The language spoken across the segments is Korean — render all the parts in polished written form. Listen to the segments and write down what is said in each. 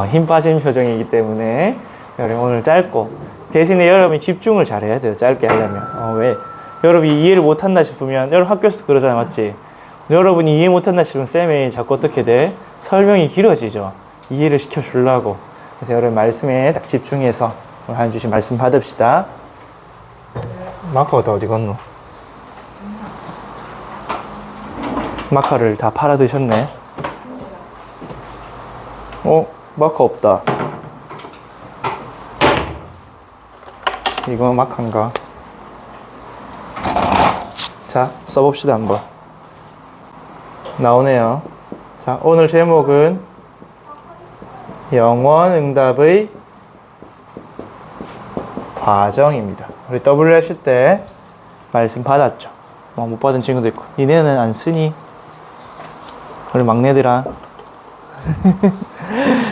힘 빠진 표정이기 때문에 여러분 오늘 짧고 대신에 여러분이 집중을 잘해야 돼요. 짧게 하려면. 왜? 여러분이 이해를 못한다 싶으면 여러분 학교에서도 그러잖아, 맞지? 여러분이 이해 못한다 싶으면 쌤이 자꾸 어떻게 돼? 설명이 길어지죠. 이해를 시켜주려고. 그래서 여러분 말씀에 딱 집중해서 오늘 한 주씩 말씀 받읍시다. 마커가 다 어디 갔노? 마카를 다 팔아 드셨네. 마카 없다. 이거 마카인가? 자, 써봅시다 한번. 나오네요. 자, 오늘 제목은 영원응답의 과정입니다. 우리 W 하실 때 말씀 받았죠? 못 받은 친구도 있고. 니네는 안 쓰니? 우리 막내들아.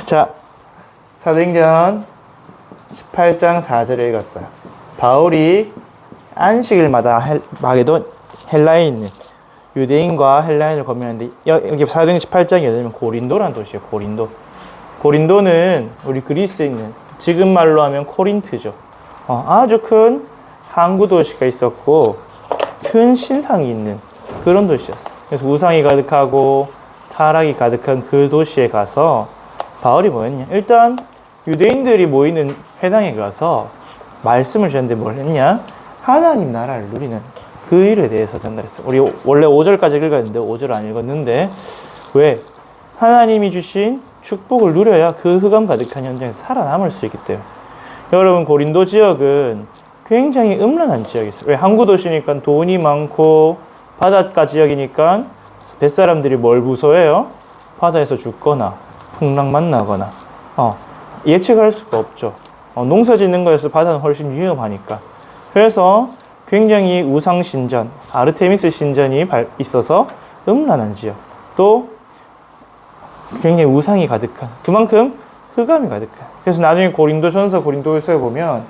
자, 사도행전 18장 4절을 읽었어요. 바울이 안식일 마게돈 헬라에 있는 유대인과 헬라인을 거명하는데, 여기 사도행전 18장에 예를 들면 고린도라는 도시예요. 고린도는 우리 그리스에 있는, 지금 말로 하면 코린트죠. 아주 큰 항구 도시가 있었고 큰 신상이 있는 그런 도시였어요. 그래서 우상이 가득하고 타락이 가득한 그 도시에 가서 바울이 뭐였냐? 일단 유대인들이 모이는 회당에 가서 말씀을 전했는데 뭘 했냐? 하나님 나라를 누리는 그 일에 대해서 전달했어요. 우리 원래 5절까지 읽었는데 5절 안 읽었는데, 왜? 하나님이 주신 축복을 누려야 그 흑암 가득한 현장에서 살아남을 수 있기 때문에. 여러분, 고린도 지역은 굉장히 음란한 지역이었어요. 왜? 항구 도시니까 돈이 많고 바닷가 지역이니까 뱃사람들이 뭘 무서워해요? 바다에서 죽거나 풍랑 만나거나 예측할 수가 없죠. 농사 짓는 거에서 바다는 훨씬 위험하니까. 그래서 굉장히 우상 신전, 아르테미스 신전이 있어서 음란한 지역, 또 굉장히 우상이 가득한, 그만큼 흑암이 가득한. 그래서 나중에 고린도전서, 고린도후서에 보면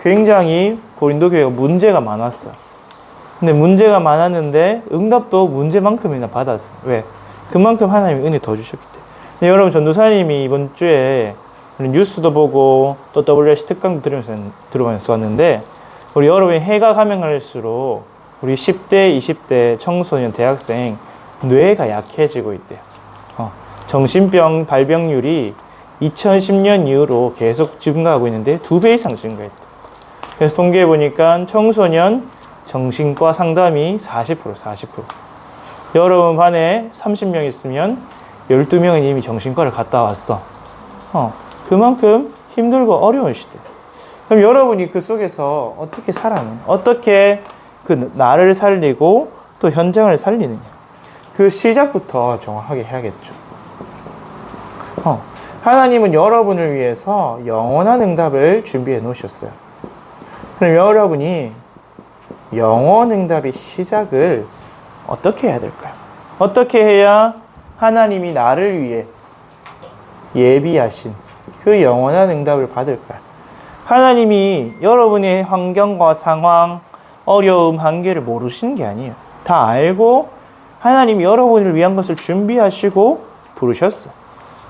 굉장히 고린도 교회가 문제가 많았어요. 근데 문제가 많았는데 응답도 문제만큼이나 받았어요. 왜? 그만큼 하나님이 은혜 더 주셨기 때문에. 근데 여러분, 전도사님이 이번 주에 뉴스도 보고 또 WRC 특강도 들으면서 왔는데, 우리 여러분이 해가 가면 갈수록 우리 10대, 20대 청소년, 대학생 뇌가 약해지고 있대요. 정신병 발병률이 2010년 이후로 계속 증가하고 있는데 2배 이상 증가했대. 그래서 통계해 보니까 청소년 정신과 상담이 40%. 여러분 반에 30명 있으면 12명은 이미 정신과를 갔다 왔어. 그만큼 힘들고 어려운 시대. 그럼 여러분이 그 속에서 어떻게 살아가느냐? 어떻게 그 나를 살리고 또 현장을 살리느냐? 그 시작부터 정확하게 해야겠죠. 하나님은 여러분을 위해서 영원한 응답을 준비해 놓으셨어요. 그럼 여러분이 영원 응답의 시작을 어떻게 해야 될까요? 어떻게 해야 하나님이 나를 위해 예비하신 그 영원한 응답을 받을까요? 하나님이 여러분의 환경과 상황, 어려움, 한계를 모르시는 게 아니에요. 다 알고 하나님이 여러분을 위한 것을 준비하시고 부르셨어요.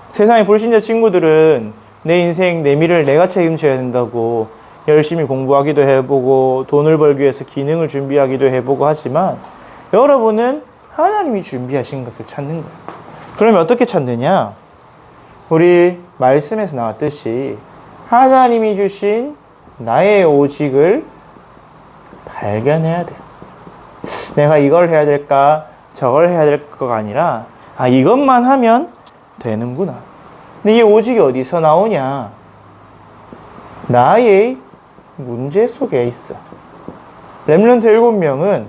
세상의 불신자 친구들은 내 인생, 내 미래를 내가 책임져야 된다고 열심히 공부하기도 해보고 돈을 벌기 위해서 기능을 준비하기도 해보고 하지만, 여러분은 하나님이 준비하신 것을 찾는 거예요. 그러면 어떻게 찾느냐? 우리 말씀에서 나왔듯이 하나님이 주신 나의 오직을 발견해야 돼요. 내가 이걸 해야 될까? 저걸 해야 될 거가 아니라 이것만 하면 되는구나. 근데 이 오직이 어디서 나오냐? 나의 문제 속에 있어. 렘넌트 7명은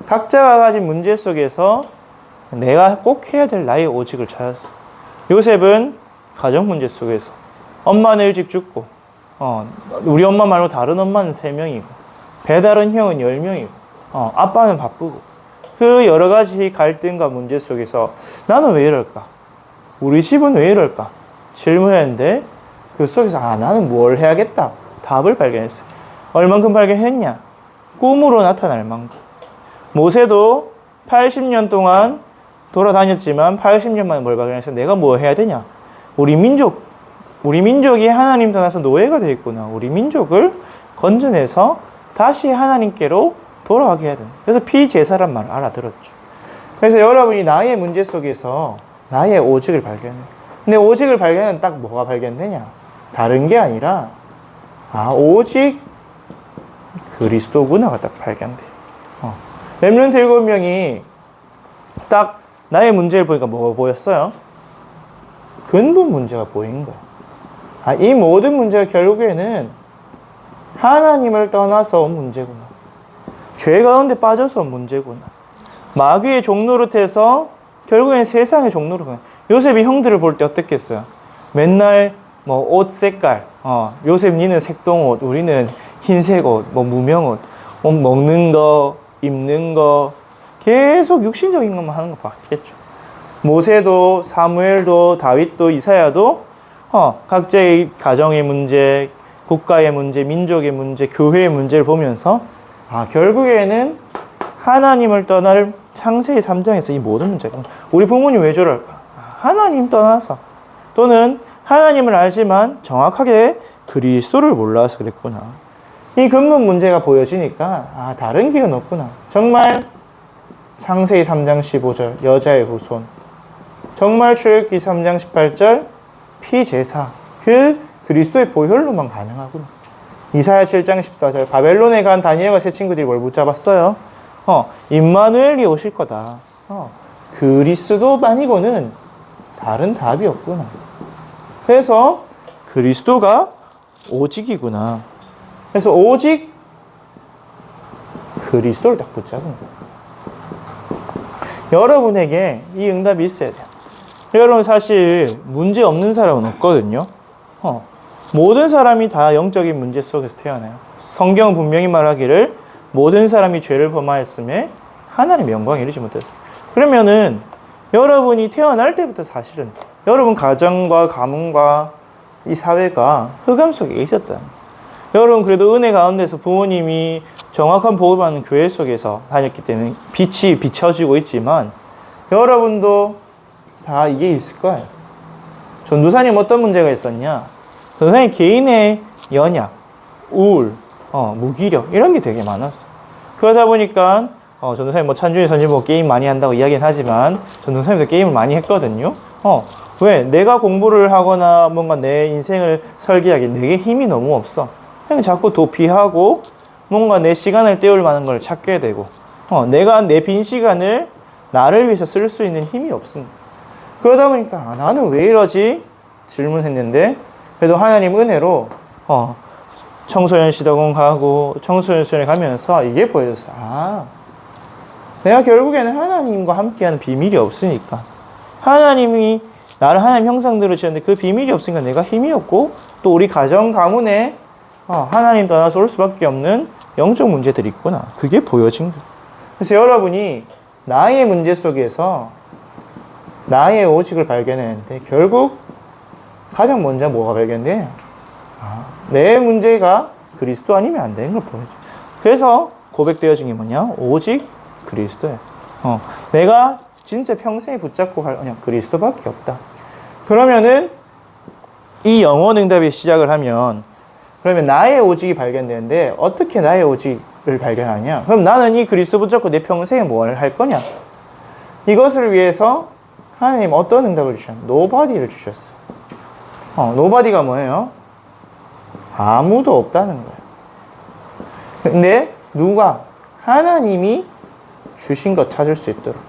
각자가 가진 문제 속에서 내가 꼭 해야 될 나의 오직을 찾았어. 요셉은 가정 문제 속에서 엄마는 일찍 죽고 우리 엄마 말고 다른 엄마는 3명이고 배다른 형은 10명이고 아빠는 바쁘고, 그 여러 가지 갈등과 문제 속에서 나는 왜 이럴까? 우리 집은 왜 이럴까? 질문했는데 그 속에서 나는 뭘 해야겠다. 답을 발견했어요. 얼만큼 발견했냐? 꿈으로 나타날 만큼. 모세도 80년 동안 돌아다녔지만 80년 만에 뭘 발견해서 내가 뭐 해야 되냐? 우리 민족이 하나님 떠나서 노예가 되어 있구나. 우리 민족을 건져내서 다시 하나님께로 돌아가게 해야 된다. 그래서 피제사란 말을 알아들었죠. 그래서 여러분이 나의 문제 속에서 나의 오직을 발견해. 근데 오직을 발견하면 딱 뭐가 발견되냐? 다른 게 아니라 오직 그리스도구나가 딱 발견돼. 렘넌트 7명이 딱 나의 문제를 보니까 뭐가 보였어요? 근본 문제가 보인 거야. 이 모든 문제가 결국에는 하나님을 떠나서 온 문제구나. 죄 가운데 빠져서 온 문제구나. 마귀의 종노릇해서 결국엔 세상의 종노릇. 요셉이 형들을 볼 때 어땠겠어요? 맨날 옷 색깔, 요셉 니는 색동옷, 우리는 흰색 옷, 무명옷, 먹는 거, 입는 거, 계속 육신적인 것만 하는 거 봤겠죠. 모세도, 사무엘도, 다윗도, 이사야도 각자의 가정의 문제, 국가의 문제, 민족의 문제, 교회의 문제를 보면서 결국에는 하나님을 떠날 창세기 3장에서 이 모든 문제가 우리 부모님 왜 저럴까? 하나님 떠나서 또는 하나님을 알지만 정확하게 그리스도를 몰라서 그랬구나. 이 근본 문제가 보여지니까 다른 길은 없구나. 정말 창세기 3장 15절 여자의 후손, 정말 출애굽기 3장 18절 피제사, 그 그리스도의 보혈로만 가능하구나. 이사야 7장 14절 바벨론에 간 다니엘과 세 친구들이 뭘 붙잡았어요? 임마누엘이 오실 거다. 그리스도만이고는 다른 답이 없구나. 그래서 그리스도가 오직이구나. 그래서 오직 그리스도를 딱 붙잡은 거예요. 여러분에게 이 응답이 있어야 돼요. 여러분 사실 문제 없는 사람은 없거든요. 모든 사람이 다 영적인 문제 속에서 태어나요. 성경은 분명히 말하기를 모든 사람이 죄를 범하였음에 하나님의 영광에 이르지 못했어요. 그러면은 여러분이 태어날 때부터 사실은 여러분 가정과 가문과 이 사회가 흑암 속에 있었다. 여러분 그래도 은혜 가운데서 부모님이 정확한 복을 받는 교회 속에서 다녔기 때문에 빛이 비춰지고 있지만 여러분도 다 이게 있을 거예요. 전도사님 어떤 문제가 있었냐? 전도사님 개인의 연약, 우울, 무기력 이런 게 되게 많았어. 그러다 보니까 전도사님 찬준이 선생님 게임 많이 한다고 이야기는 하지만 전도사님도 게임을 많이 했거든요. 왜? 내가 공부를 하거나 뭔가 내 인생을 설계하기 내게 힘이 너무 없어. 그냥 자꾸 도피하고 뭔가 내 시간을 때울 만한 걸 찾게 되고 내가 내 빈 시간을 나를 위해서 쓸 수 있는 힘이 없습니다. 그러다 보니까 나는 왜 이러지? 질문했는데 그래도 하나님 은혜로 청소년 시도원 가고 청소년 수련회 가면서 이게 보여졌어. 내가 결국에는 하나님과 함께하는 비밀이 없으니까 하나님이 나를 하나님 형상대로 지었는데 그 비밀이 없으니까 내가 힘이 없고 또 우리 가정 가문에 하나님 떠나서 올 수밖에 없는 영적 문제들이 있구나. 그게 보여진 거예요. 그래서 여러분이 나의 문제 속에서 나의 오직을 발견했는데 결국 가장 먼저 뭐가 발견돼? 내 문제가 그리스도 아니면 안 되는 걸 보여줘. 그래서 고백되어진 게 뭐냐? 오직 그리스도야. 내가 진짜 평생에 붙잡고 갈 그냥 그리스도밖에 없다. 그러면은 이 영혼 응답의 시작을 하면 그러면 나의 오직이 발견되는데 어떻게 나의 오직을 발견하냐? 그럼 나는 이 그리스도 붙잡고 내 평생에 뭘 할 거냐? 이것을 위해서 하나님 어떤 응답을 주셨냐? 노바디를 주셨어. 노바디가 뭐예요? 아무도 없다는 거예요. 근데 누가? 하나님이 주신 것 찾을 수 있도록.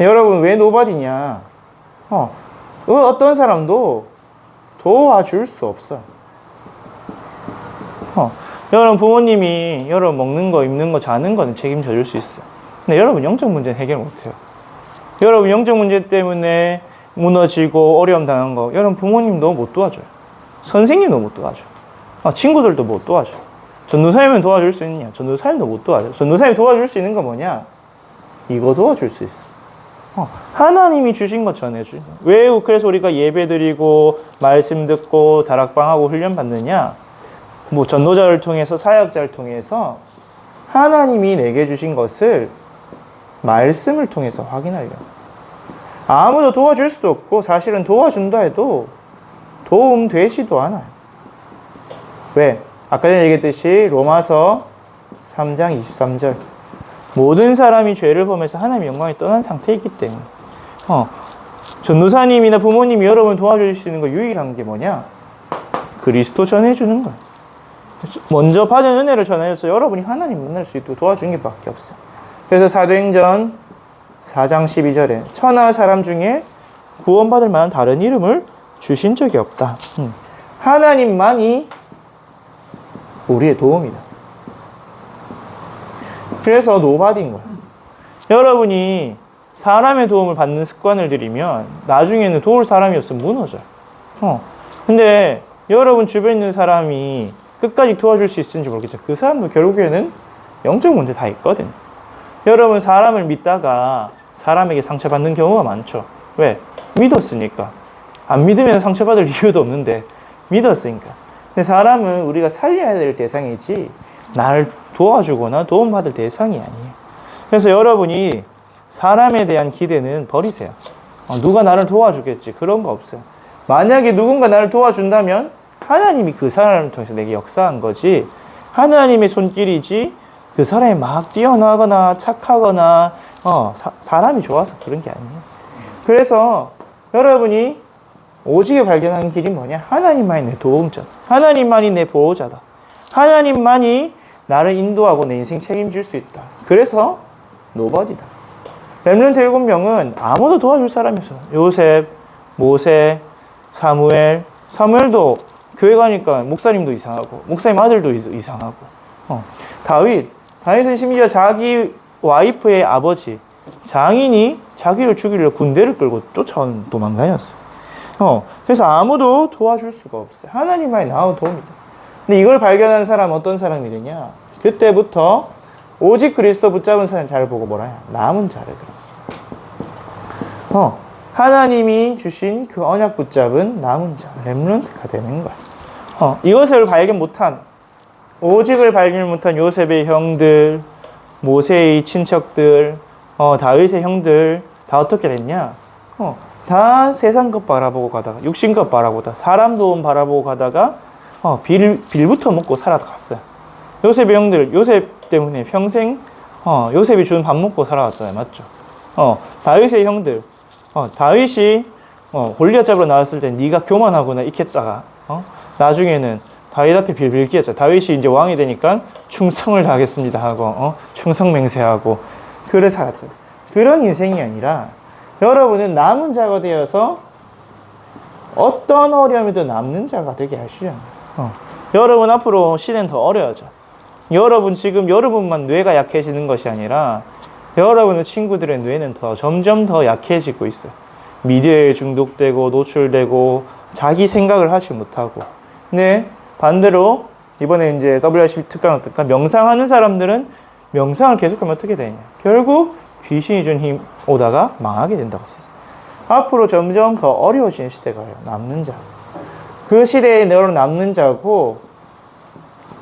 여러분 왜 노바디냐? 어떤 사람도 도와줄 수 없어요. 여러분 부모님이 여러분 먹는 거, 입는 거, 자는 거는 책임져 줄 수 있어요. 근데 여러분 영적 문제는 해결 못 해요. 여러분 영적 문제 때문에 무너지고 어려움 당한 거 여러분 부모님도 못 도와줘요. 선생님도 못 도와줘요. 친구들도 못 도와줘요. 전도사님은 도와줄 수 있느냐? 전도사님도 못 도와줘요. 전도사님이 도와줄 수 있는 거 뭐냐? 이거 도와줄 수 있어요. 하나님이 주신 것 전해주는 거예요. 왜 그래서 우리가 예배 드리고 말씀 듣고 다락방하고 훈련 받느냐? 전도자를 통해서 사역자를 통해서 하나님이 내게 주신 것을 말씀을 통해서 확인하려고. 아무도 도와줄 수도 없고 사실은 도와준다 해도 도움 되지도 않아요. 왜? 아까 전에 얘기했듯이 로마서 3장 23절 모든 사람이 죄를 범해서 하나님의 영광이 떠난 상태이기 때문에 전도사님이나 부모님이 여러분을 도와줄 수 있는 거 유일한 게 뭐냐? 그리스도 전해주는 거예요. 먼저 받은 은혜를 전해줘서 여러분이 하나님 만날 수 있도록 도와주는 게 밖에 없어요. 그래서 사도행전 4장 12절에 천하 사람 중에 구원받을 만한 다른 이름을 주신 적이 없다. 하나님만이 우리의 도움이다. 그래서 노바디인 거예요. 여러분이 사람의 도움을 받는 습관을 들이면 나중에는 도울 사람이 없으면 무너져요. 근데 여러분 주변에 있는 사람이 끝까지 도와줄 수 있을지 모르겠죠. 그 사람도 결국에는 영적 문제 다 있거든요. 여러분 사람을 믿다가 사람에게 상처받는 경우가 많죠. 왜? 믿었으니까. 안 믿으면 상처받을 이유도 없는데 믿었으니까. 근데 사람은 우리가 살려야 될 대상이지 나를 도와주거나 도움받을 대상이 아니에요. 그래서 여러분이 사람에 대한 기대는 버리세요. 누가 나를 도와주겠지. 그런 거 없어요. 만약에 누군가 나를 도와준다면 하나님이 그 사람을 통해서 내게 역사한 거지 하나님의 손길이지 그 사람이 막 뛰어나거나 착하거나 사람이 좋아서 그런 게 아니에요. 그래서 여러분이 오직을 발견하는 길이 뭐냐? 하나님만이 내 도움자다. 하나님만이 내 보호자다. 하나님만이 나를 인도하고 내 인생 책임질 수 있다. 그래서 노버디다. 렘넌트 7명은 아무도 도와줄 사람이 없어. 요셉, 모세, 사무엘도 교회 가니까 목사님도 이상하고 목사님 아들도 이상하고 다윗은 심지어 자기 와이프의 아버지 장인이 자기를 죽이려 군대를 끌고 쫓아온 도망다녔어. 그래서 아무도 도와줄 수가 없어요. 하나님만이 나의 도움이다. 근데 이걸 발견한 사람은 어떤 사람이 되냐? 그때부터 오직 그리스도 붙잡은 사람 잘 보고 뭐라 해? 남은 자를 그럼. 하나님이 주신 그 언약 붙잡은 남은 자, 렘넌트가 되는 거야. 이것을 발견 못한, 오직을 발견 못한 요셉의 형들, 모세의 친척들, 다윗의 형들, 다 어떻게 됐냐? 다 세상 것 바라보고 가다가, 육신 것 바라보다, 사람 도움 바라보고 가다가, 빌부터 먹고 살아갔어요. 요셉의 형들, 요셉 때문에 평생, 요셉이 준 밥 먹고 살아갔잖아요. 맞죠? 다윗의 형들, 다윗이 골리앗 잡으러 나왔을 때 네가 교만하구나 익혔다가 나중에는 다윗 앞에 빌빌 기었죠. 다윗이 이제 왕이 되니까 충성을 다하겠습니다 하고 충성 맹세하고 그래 살았죠. 그런 인생이 아니라 여러분은 남은 자가 되어서 어떤 어려움에도 남는 자가 되게 하시려는 거예요. 여러분 앞으로 시대는 더 어려워져. 여러분 지금 여러분만 뇌가 약해지는 것이 아니라 여러분의 친구들의 뇌는 점점 더 약해지고 있어요. 미디어에 중독되고 노출되고 자기 생각을 하지 못하고. 근데 반대로 이번에 이제 WRC 특강 어떨까? 명상하는 사람들은 명상을 계속하면 어떻게 되냐? 결국 귀신이 준 힘 오다가 망하게 된다고 했어요. 앞으로 점점 더 어려워지는 시대가 와요. 남는 자. 그 시대에 너로 남는 자고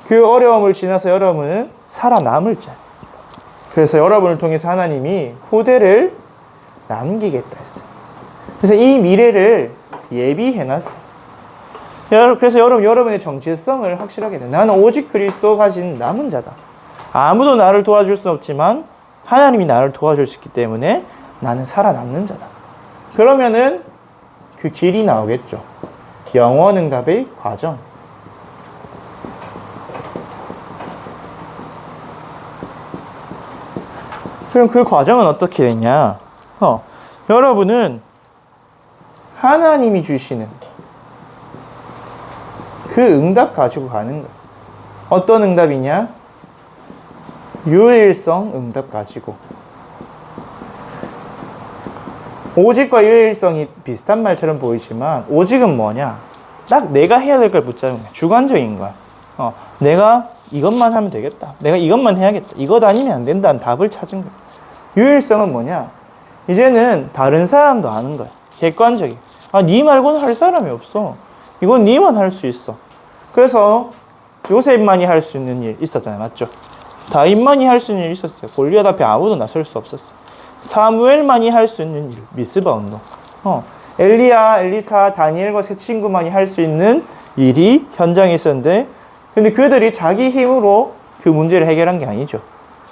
그 어려움을 지나서 여러분은 살아남을 자. 그래서 여러분을 통해서 하나님이 후대를 남기겠다 했어요. 그래서 이 미래를 예비해놨어요. 그래서 여러분의 정체성을 확실하게 돼요. 나는 오직 그리스도 가진 남은 자다. 아무도 나를 도와줄 수 없지만 하나님이 나를 도와줄 수 있기 때문에 나는 살아남는 자다. 그러면은 그 길이 나오겠죠. 영원 응답의 과정. 그럼 그 과정은 어떻게 되냐? 여러분은 하나님이 주시는 그 응답 가지고 가는 거예요. 어떤 응답이냐? 유일성 응답 가지고. 오직과 유일성이 비슷한 말처럼 보이지만 오직은 뭐냐? 딱 내가 해야 될 걸 붙잡는 거야. 주관적인 거야. 내가 이것만 하면 되겠다. 내가 이것만 해야겠다. 이것 아니면 안 된다는 답을 찾은 거야. 유일성은 뭐냐? 이제는 다른 사람도 아는 거야. 객관적인. 네 말고는 할 사람이 없어. 이건 네만 할 수 있어. 그래서 요셉만이 할 수 있는 일 있었잖아요. 맞죠? 다윗만이 할 수 있는 일 있었어요. 골리앗 앞에 아무도 나설 수 없었어요. 사무엘만이 할 수 있는 일, 미스바 운동. 엘리야, 엘리사, 다니엘과 세 친구만이 할 수 있는 일이 현장에 있었는데, 근데 그들이 자기 힘으로 그 문제를 해결한 게 아니죠.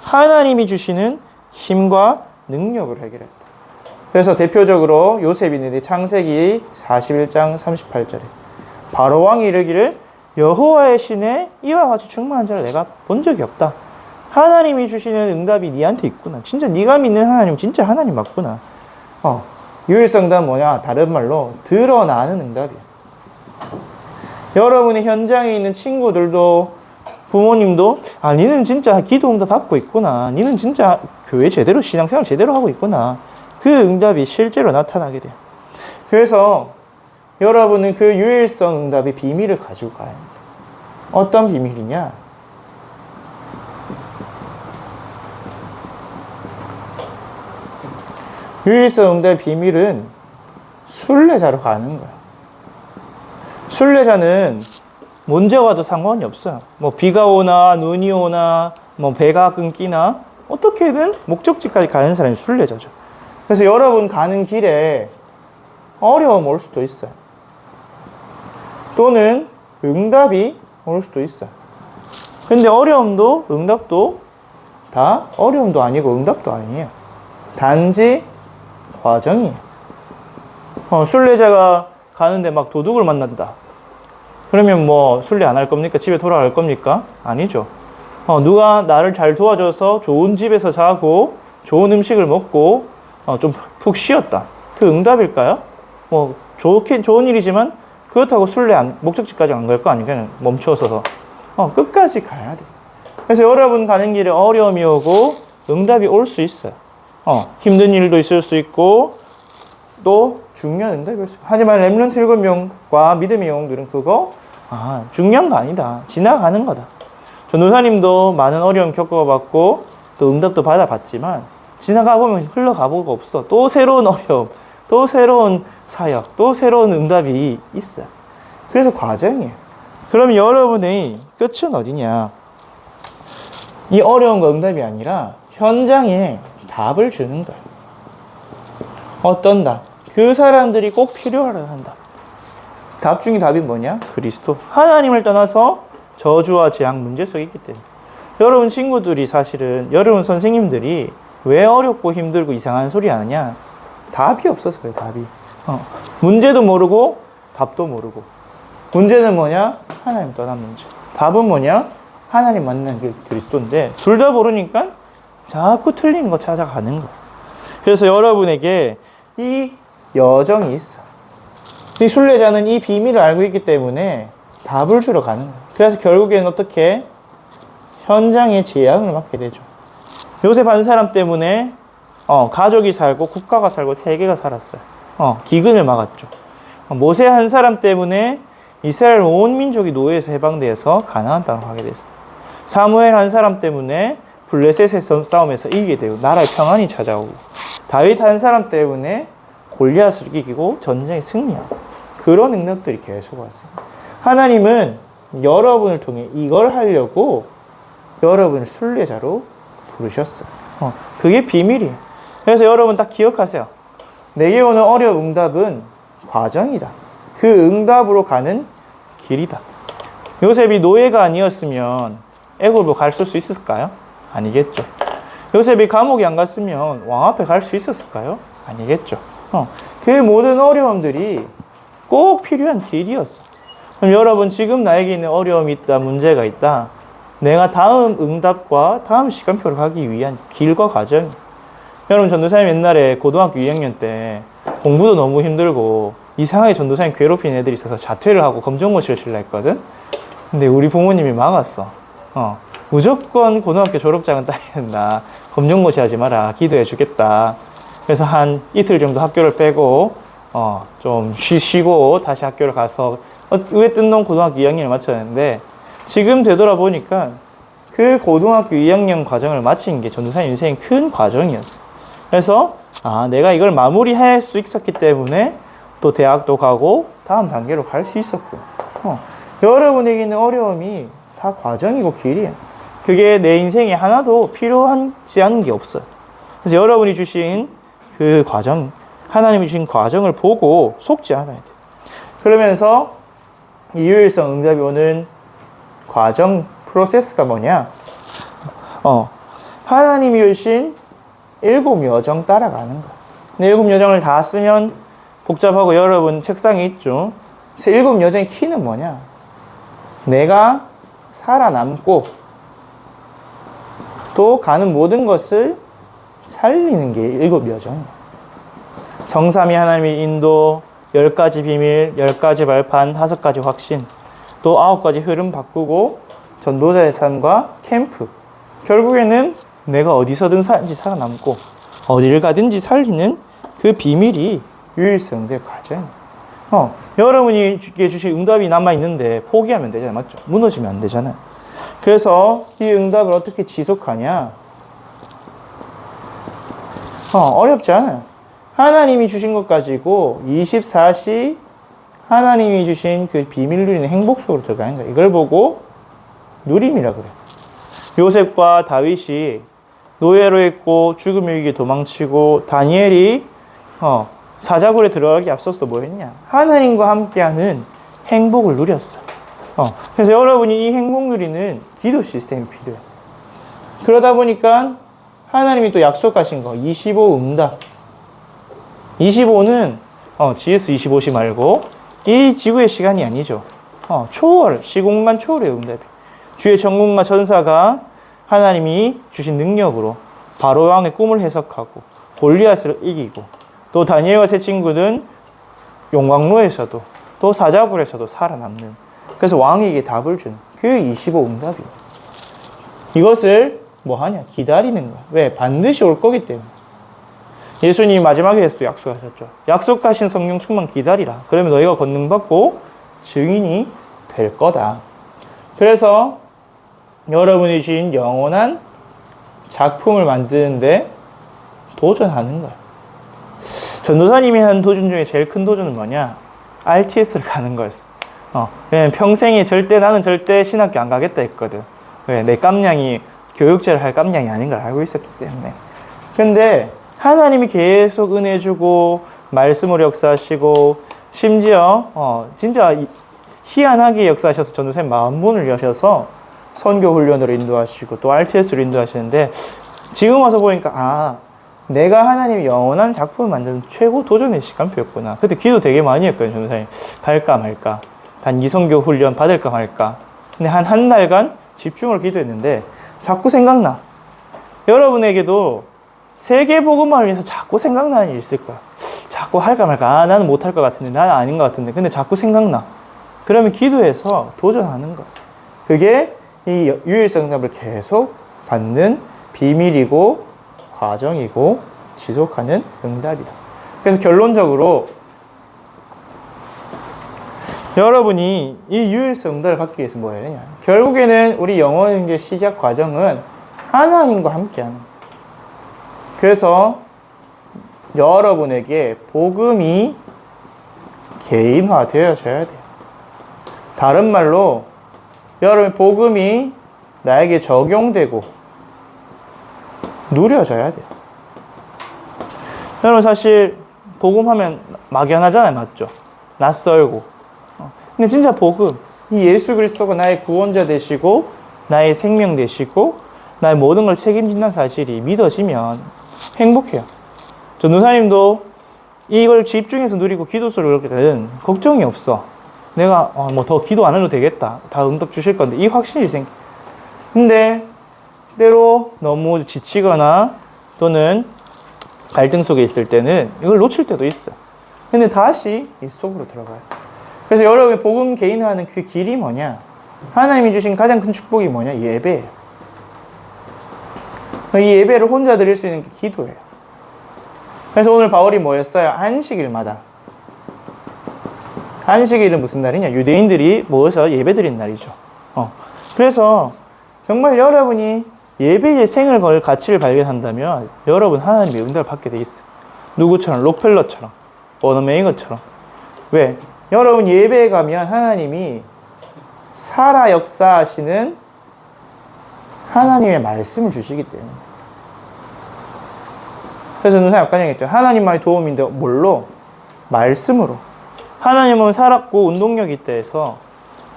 하나님이 주시는 힘과 능력을 해결했다. 그래서 대표적으로 요셉이 창세기 41장 38절에 바로 왕이 이르기를 여호와의 신에 이와 같이 충만한 자를 내가 본 적이 없다. 하나님이 주시는 응답이 니한테 있구나. 진짜 네가 믿는 하나님 진짜 하나님 맞구나. 유일성답은 뭐냐? 다른 말로 드러나는 응답이야. 여러분의 현장에 있는 친구들도 부모님도 니는 진짜 기도 응답 받고 있구나. 니는 진짜 교회 제대로 신앙생활 제대로 하고 있구나. 그 응답이 실제로 나타나게 돼요. 그래서 여러분은 그 유일성 응답의 비밀을 가지고 가야 합니다. 어떤 비밀이냐? 유일성 응답의 비밀은 순례자로 가는 거야. 순례자는 문제가 와도 상관이 없어요. 뭐 비가 오나 눈이 오나 뭐 배가 끊기나 어떻게든 목적지까지 가는 사람이 순례자죠. 그래서 여러분 가는 길에 어려움 올 수도 있어요. 또는 응답이 올 수도 있어요. 근데 어려움도 응답도 다 어려움도 아니고 응답도 아니에요. 단지 과정이에요. 순례자가 가는데 막 도둑을 만난다. 그러면 뭐 순례 안 할 겁니까? 집에 돌아갈 겁니까? 아니죠. 누가 나를 잘 도와줘서 좋은 집에서 자고 좋은 음식을 먹고 좀 푹 쉬었다. 그 응답일까요? 뭐 좋긴 좋은 일이지만 그렇다고 목적지까지 안 갈 거 아니에요. 그냥 멈춰서서 끝까지 가야 돼. 그래서 여러분 가는 길에 어려움이 오고 응답이 올 수 있어요. 힘든 일도 있을 수 있고 또 중요한 응답이 올 수 있고. 하지만 렘넌트 7명과 믿음의 영웅들은 그거 중요한 거 아니다. 지나가는 거다. 전도사님도 많은 어려움 겪어봤고 또 응답도 받아봤지만 지나가 보면 흘러가 보고 없어. 또 새로운 어려움, 또 새로운 사역, 또 새로운 응답이 있어요. 그래서 과정이에요. 그럼 여러분의 끝은 어디냐? 이 어려움과 응답이 아니라 현장에 답을 주는 거예요. 어떤 답? 그 사람들이 꼭 필요하다 한다. 답 중에 답이 뭐냐? 그리스도. 하나님을 떠나서 저주와 재앙 문제 속에 있기 때문에. 여러분 친구들이 사실은 여러분 선생님들이 왜 어렵고 힘들고 이상한 소리 하느냐? 답이 없어서 그래요. 답이. 문제도 모르고 답도 모르고. 문제는 뭐냐? 하나님 떠난 문제. 답은 뭐냐? 하나님 만난 길 그리스도인데 둘 다 모르니까 자꾸 틀린 거 찾아가는 거. 그래서 여러분에게 이 여정이 있어. 이 순례자는 이 비밀을 알고 있기 때문에 답을 주러 가는 거예요. 그래서 결국에는 어떻게 현장의 재앙을 맞게 되죠. 요셉 한 사람 때문에 가족이 살고 국가가 살고 세계가 살았어요. 기근을 막았죠. 모세 한 사람 때문에 이스라엘 온 민족이 노예에서 해방되어서 가나안 땅을 가게 됐어요. 사무엘 한 사람 때문에 블레셋의 싸움에서 이기게 되고 나라의 평안이 찾아오고 다윗 한 사람 때문에 골리앗을 이기고 전쟁에 승리하고 그런 능력들이 계속 왔어요. 하나님은 여러분을 통해 이걸 하려고 여러분을 순례자로 부르셨어요. 그게 비밀이에요. 그래서 여러분 딱 기억하세요. 내게 오는 어려운 응답은 과정이다. 그 응답으로 가는 길이다. 요셉이 노예가 아니었으면 애굽으로 갈 수 있었을까요? 아니겠죠. 요셉이 감옥에 안 갔으면 왕 앞에 갈 수 있었을까요? 아니겠죠. 그 모든 어려움들이 꼭 필요한 길이었어. 그럼 여러분 지금 나에게 있는 어려움이 있다, 문제가 있다. 내가 다음 응답과 다음 시간표를 가기 위한 길과 과정. 여러분 전도사님 옛날에 고등학교 2학년 때 공부도 너무 힘들고 이상하게 전도사님 괴롭히는 애들이 있어서 자퇴를 하고 검정고시를 칠라 했거든. 근데 우리 부모님이 막았어. 무조건 고등학교 졸업장은 따야 된다. 검정고시 하지 마라. 기도해 주겠다. 그래서 한 이틀 정도 학교를 빼고 좀 쉬고 다시 학교를 가서 의회 뜬놈 고등학교 2학년을 마쳤는데 지금 되돌아보니까 그 고등학교 2학년 과정을 마친 게 전도사님 인생의 큰 과정이었어. 그래서 내가 이걸 마무리할 수 있었기 때문에 또 대학도 가고 다음 단계로 갈 수 있었고 여러분에게는 어려움이 다 과정이고 길이에요. 그게 내 인생에 하나도 필요하지 않은 게 없어요. 그래서 여러분이 주신 그 과정, 하나님이 주신 과정을 보고 속지 않아야 돼. 그러면서 이 유일성 응답이 오는 과정, 프로세스가 뭐냐? 하나님이 주신 7여정 따라가는 거야. 근데 7여정을 다 쓰면 복잡하고 여러분 책상에 있죠. 그래서 7여정의 키는 뭐냐? 내가 살아남고 또 가는 모든 것을 살리는 게 7여정이야. 성삼위 하나님의 인도, 10가지 비밀, 10가지 발판, 5가지 확신, 또 9가지 흐름 바꾸고 전도자의 삶과 캠프. 결국에는 내가 어디서든지 살아남고 어디를 가든지 살리는 그 비밀이 유일성의 과정이에요. 여러분이 주신 응답이 남아있는데 포기하면 되잖아요. 맞죠? 무너지면 안 되잖아요. 그래서 이 응답을 어떻게 지속하냐? 어렵지 않아요. 하나님이 주신 것 가지고 24시 하나님이 주신 그 비밀 누리는 행복 속으로 들어가는 거예요. 이걸 보고 누림이라 그래요. 요셉과 다윗이 노예로 있고 죽음의 위기에 도망치고 다니엘이 사자굴에 들어가기 앞서서 뭐 했냐? 하나님과 함께하는 행복을 누렸어요. 그래서 여러분이 이 행복 누리는 기도 시스템이 필요해요. 그러다 보니까 하나님이 또 약속하신 거 25 응답. 25는 GS25시 말고 이 지구의 시간이 아니죠. 초월, 시공간 초월의 응답이. 주의 전군과 전사가 하나님이 주신 능력으로 바로 왕의 꿈을 해석하고 골리앗을 이기고 또 다니엘과 세 친구는 용광로에서도 또 사자굴에서도 살아남는, 그래서 왕에게 답을 준 그 25 응답이에요. 이것을 뭐 하냐? 기다리는 거야. 왜? 반드시 올 거기 때문에. 예수님이 마지막에서도 약속하셨죠. 약속하신 성령 충만 기다리라. 그러면 너희가 권능받고 증인이 될 거다. 그래서 여러분이 주신 영원한 작품을 만드는데 도전하는 거예요. 전도사님이 한 도전 중에 제일 큰 도전은 뭐냐? RTS를 가는 거였어. 왜냐면 평생에 나는 절대 신학교 안 가겠다 했거든. 왜? 내 깜냥이 교육제를 할 깜냥이 아닌 걸 알고 있었기 때문에. 근데 하나님이 계속 은혜 주고 말씀으로 역사하시고 심지어 진짜 희한하게 역사하셔서 전도사님 마음문을 여셔서 선교 훈련으로 인도하시고 또 RTS로 인도하시는데 지금 와서 보니까 내가 하나님이 영원한 작품을 만드는 최고 도전의 시간표였구나. 그때 기도 되게 많이 했거든요. 전도사님 갈까 말까, 단기 선교 훈련 받을까 말까. 근데 한 달간 집중을 기도했는데 자꾸 생각나. 여러분에게도 세계 복음화를 위해서 자꾸 생각나는 일이 있을 거야. 자꾸 할까 말까. 나는 못할 것 같은데, 나는 아닌 것 같은데. 근데 자꾸 생각나. 그러면 기도해서 도전하는 거야. 그게 이 유일성 응답을 계속 받는 비밀이고 과정이고 지속하는 응답이다. 그래서 결론적으로 여러분이 이 유일성 응답을 받기 위해서 뭐 해야 되냐? 결국에는 우리 영혼의 시작 과정은 하나님과 함께하는 거예요. 그래서 여러분에게 복음이 개인화되어져야 돼요. 다른 말로 여러분 복음이 나에게 적용되고 누려져야 돼요. 여러분 사실 복음하면 막연하잖아요. 맞죠? 낯설고. 근데 진짜 복음, 이 예수 그리스도가 나의 구원자 되시고 나의 생명 되시고 나의 모든 걸 책임진다는 사실이 믿어지면 행복해요. 전도사님도 이걸 집중해서 누리고 기도수를 그럴 때는 걱정이 없어. 내가 뭐 더 기도 안 해도 되겠다. 다 응답 주실 건데 이 확신이 생겨. 근데 때로 너무 지치거나 또는 갈등 속에 있을 때는 이걸 놓칠 때도 있어. 근데 다시 이 속으로 들어가요. 그래서 여러분이 복음 개인화하는 그 길이 뭐냐? 하나님이 주신 가장 큰 축복이 뭐냐? 예배예요. 이 예배를 혼자 드릴 수 있는 게 기도예요. 그래서 오늘 바울이 뭐였어요? 안식일마다. 안식일은 무슨 날이냐? 유대인들이 모여서 예배 드리는 날이죠. 그래서 정말 여러분이 예배의 생을 걸 가치를 발견한다면 여러분 하나님의 응답을 받게 돼 있어요. 누구처럼? 록펠러처럼, 버너메이거처럼. 왜? 여러분 예배에 가면 하나님이 살아 역사하시는 하나님의 말씀을 주시기 때문에. 그래서 전도사님 아까 얘기했죠. 하나님만의 도움인데 뭘로? 말씀으로. 하나님은 살았고 운동력이 있다 해서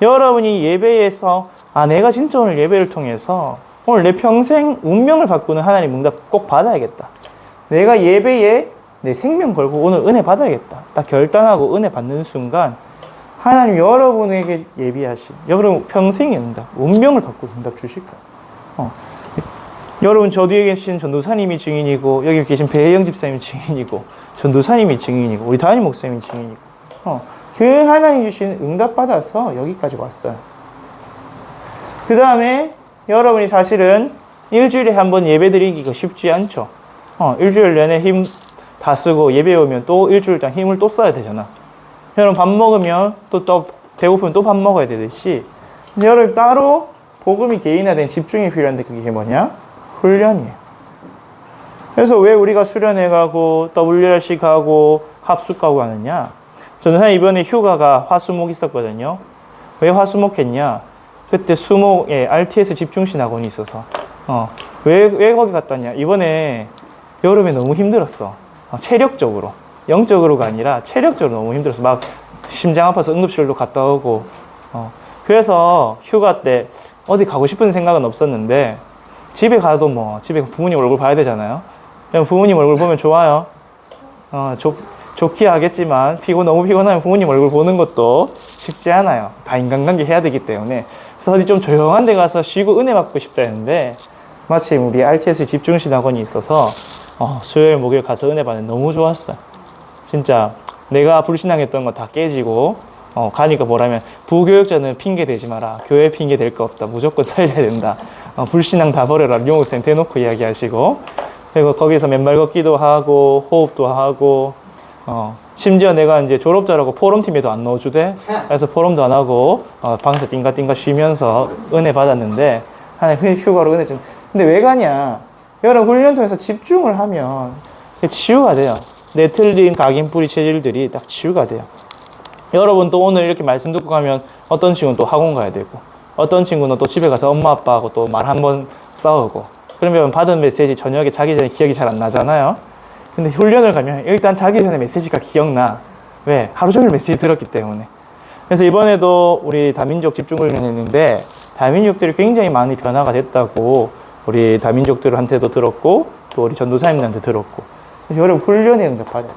여러분이 예배에서 내가 진짜 오늘 예배를 통해서 오늘 내 평생 운명을 바꾸는 하나님 응답 꼭 받아야겠다. 내가 예배에 내 생명 걸고 오늘 은혜 받아야겠다. 딱 결단하고 은혜 받는 순간 하나님 여러분에게 예비하신 여러분 평생의 응답, 운명을 바꾸는 응답 주실 거예요. 여러분 저 뒤에 계신 전도사님이 증인이고 여기 계신 배혜영 집사님이 증인이고 전도사님이 증인이고 우리 담임 목사님이 증인이고 그 하나님 주신 응답 받아서 여기까지 왔어요. 그 다음에 여러분이 사실은 일주일에 한 번 예배 드리기가 쉽지 않죠. 일주일 내내 힘 다 쓰고 예배 오면 또 일주일 동안 힘을 또 써야 되잖아. 여러분 밥 먹으면 또 배고프면 또 밥 먹어야 되듯이 여러분 따로 복음이 개인화된 집중이 필요한데 그게 뭐냐? 훈련이에요. 그래서 왜 우리가 수련회 가고 WRC 가고 합숙 가고 하느냐? 저는 사실 이번에 휴가가 화수목 있었거든요. 왜 화수목 했냐? 그때 수목에 RTS 집중신학원이 있어서 왜 거기 갔다 왔냐? 이번에 여름에 너무 힘들었어. 체력적으로. 영적으로가 아니라 체력적으로 너무 힘들었어. 막 심장 아파서 응급실도 갔다 오고 그래서 휴가 때 어디 가고 싶은 생각은 없었는데 집에 가도 집에 부모님 얼굴 봐야 되잖아요. 부모님 얼굴 보면 좋아요. 좋게 하겠지만 너무 피곤하면 부모님 얼굴 보는 것도 쉽지 않아요. 다 인간관계 해야 되기 때문에. 그래서 어디 좀 조용한 데 가서 쉬고 은혜 받고 싶다 했는데 마침 우리 RTS 집중신학원이 있어서 수요일 목요일 가서 은혜 받는 너무 좋았어요. 진짜 내가 불신앙했던 거 다 깨지고 가니까 뭐라면 부교육자는 핑계 대지 마라. 교회 핑계 될 거 없다. 무조건 살려야 된다. 불신앙 다 버려라. 류목사님 대놓고 이야기하시고 그리고 거기서 맨발 걷기도 하고 호흡도 하고 심지어 내가 이제 졸업자라고 포럼팀에도 안 넣어주대. 그래서 포럼도 안 하고 방에서 띵가띵가 쉬면서 은혜 받았는데 하나님 휴가로 은혜 좀. 근데 왜 가냐? 여러분 훈련 통해서 집중을 하면 치유가 돼요. 내 틀린 각인뿌리 체질들이 딱 치유가 돼요. 여러분 또 오늘 이렇게 말씀 듣고 가면 어떤 친구는 또 학원 가야 되고 어떤 친구는 또 집에 가서 엄마 아빠하고 또 말 한번 싸우고 그러면 받은 메시지 저녁에 자기 전에 기억이 잘 안 나잖아요. 근데 훈련을 가면 일단 자기 전에 메시지가 기억나. 왜? 하루 종일 메시지 들었기 때문에. 그래서 이번에도 우리 다민족 집중훈련 했는데 다민족들이 굉장히 많이 변화가 됐다고 우리 다민족들한테도 들었고 또 우리 전도사님들한테 들었고 그래서 여러분 훈련에 응답하래요.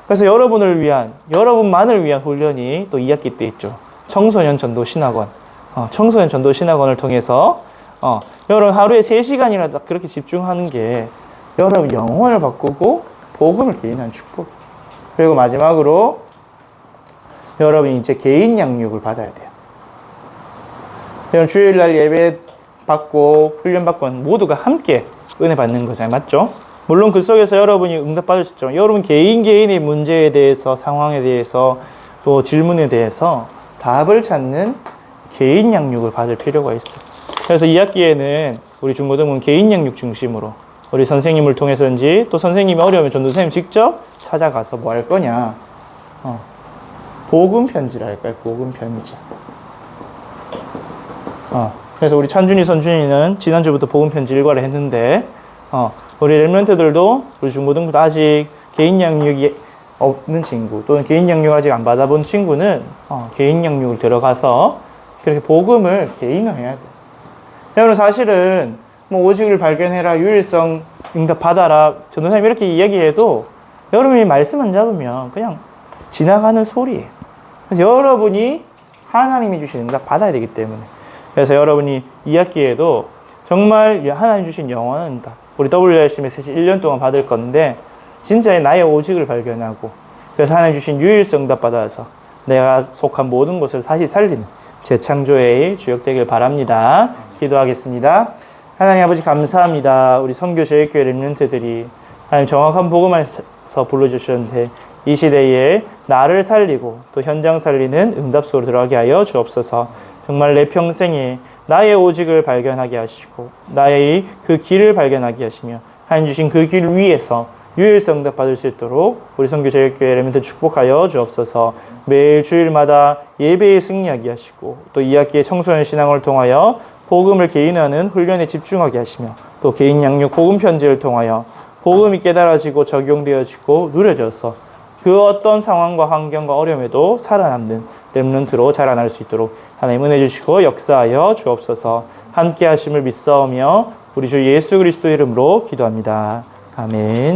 그래서 여러분만을 위한 훈련이 또 2학기 때 있죠. 청소년 전도 신학원. 청소년 전도 신학원을 통해서 여러분 하루에 3시간이라도 딱 그렇게 집중하는 게 여러분 영혼을 바꾸고 복음을 개인하는 축복이에요. 그리고 마지막으로 여러분이 이제 개인 양육을 받아야 돼요. 여러분 주일날 예배 받고 훈련 받고 모두가 함께 은혜 받는 거잖아요. 맞죠? 물론 그 속에서 여러분이 응답 받으셨죠. 여러분 개인의 문제에 대해서 상황에 대해서 또 질문에 대해서 답을 찾는 개인 양육을 받을 필요가 있어요. 그래서 2학기에는 우리 중고등부는 개인 양육 중심으로 우리 선생님을 통해서인지 또 선생님이 어려우면 전도사님 직접 찾아가서 뭐 할 거냐 복음 편지를 할까요? 복음 편지. 그래서 우리 찬준이 선준이는 지난주부터 복음 편지 일과를 했는데 우리 렘넌트들도 우리 중고등부도 아직 개인 양육이 없는 친구 또는 개인 양육 아직 안 받아본 친구는 개인 양육을 들어가서 그렇게 복음을 개인화해야 돼요. 여러분 사실은 뭐 오직을 발견해라 유일성 응답 받아라 전도사님 이렇게 이야기해도 여러분이 말씀 안 잡으면 그냥 지나가는 소리예요. 그래서 여러분이 하나님이 주신 응답 받아야 되기 때문에 그래서 여러분이 2학기에도 정말 하나님 주신 영원한 응답 우리 WRC 메시지 1년 동안 받을 건데 진짜의 나의 오직을 발견하고 그래서 하나님 주신 유일성 응답 받아서 내가 속한 모든 것을 다시 살리는 재창조의 주역 되길 바랍니다. 기도하겠습니다. 하나님 아버지 감사합니다. 우리 선교 제일교회 렘넌트들이 하나님 정확한 복음 안에서 불러주셨는데 이 시대에 나를 살리고 또 현장 살리는 응답 속으로 들어가게 하여 주옵소서. 정말 내 평생에 나의 오직을 발견하게 하시고 나의 그 길을 발견하게 하시며 하나님 주신 그 길 위에서 유일성 응답 받을 수 있도록 우리 선교 제일교회 렘넌트 축복하여 주옵소서. 매일 주일마다 예배에 승리하게 하시고 또 2학기의 청소년 신앙을 통하여 복음을 개인화하는 훈련에 집중하게 하시며 또 개인 양육 복음 편지를 통하여 복음이 깨달아지고 적용되어지고 누려져서 그 어떤 상황과 환경과 어려움에도 살아남는 렘넌트로 자라날 수 있도록 하나님 은혜 주시고 역사하여 주옵소서. 함께 하심을 믿사오며 우리 주 예수 그리스도 이름으로 기도합니다. 아멘.